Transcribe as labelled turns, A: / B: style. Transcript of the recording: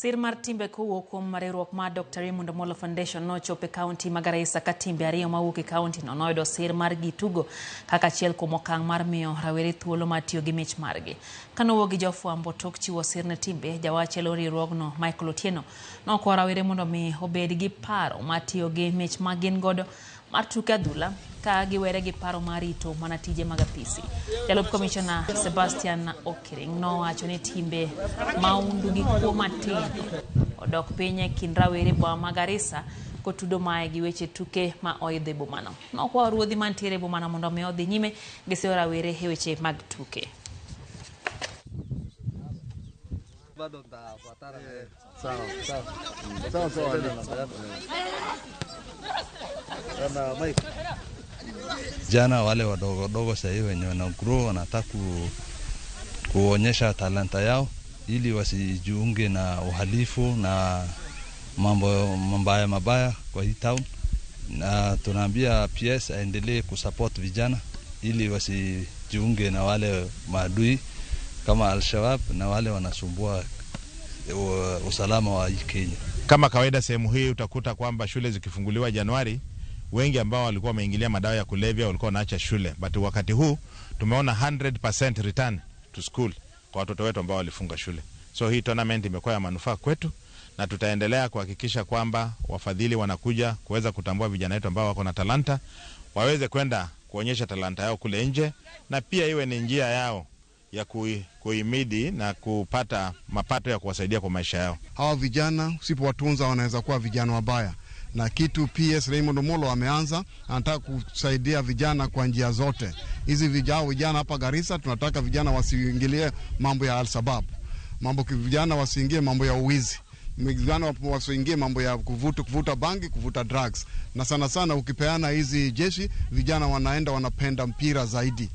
A: Sir mar timbe kowuok kuom mariruok mar Dr. Raymond Omolo Foundation nochope kaunti ma Garissa ka timbe ariyo mawuok e kaunti no noyudo sir mar gitugo kaka achiel kuom okang' mar miyo rawere thuolo mar tiyo gi mich margi. Kanowuok gi jofwambo tok chiwo sir ne timbe, jawach e riwruogno Michael Otieno nokwayo rawere mondo mi obed gi paro mar tiyo gi mich ma gin godo mar tuke adhula ka giwere gi paro mar rito mana tije mag apisi. Jalup Commissioner Sebastian Okiring nowacho ni timbe maundu gi kuo matindo odok piny e kind rawere ma Garissa kotudo mae gi weche tuke ma oidho bomano. Nokwayo ruodhi mantiere bomano mondo mi odhi nyime gi seyo rawere e weche mag tuke.
B: Jana wale wadogo sasa hivi wenye wana grow wanataka kuonyesha talanta yao ili wasijiunge na uhalifu na mambo mabaya kwa hii town, na tunaambia PS aendelee kusupport vijana ili wasijiunge na wale maadui kama Al-Shabaab na wale wanasumbua usalama wa Kenya.
C: Kama kawaida sehemu hii utakuta kwamba shule zikifunguliwa Januari, wengi ambao walikuwa wameingilia madawa ya kulevya walikuwa wanaacha shule, but wakati huu tumeona 100% return to school kwa watoto wetu ambao walifunga shule. So hii tournament imekuwa ya manufaa kwetu, na tutaendelea kuhakikisha kwamba wafadhili wanakuja kuweza kutambua vijana wetu ambao wako na talanta, waweze kwenda kuonyesha talanta yao kule nje, na pia iwe ni njia yao ya kuimidi na kupata mapato ya kuwasaidia kwa maisha yao.
D: Hawa vijana usipowatunza wanaweza kuwa vijana wabaya, na kitu PS Raymond Omolo ameanza, anataka kusaidia vijana kwa njia zote. Hizi vijana hapa Garissa tunataka vijana wasiingilie mambo ya Al-Shabaab, vijana wasiingie mambo ya uwizi, vijana wasiingie mambo ya kuvuta bangi, kuvuta drugs, na sana ukipeana hizi jeshi vijana wanaenda wanapenda mpira zaidi.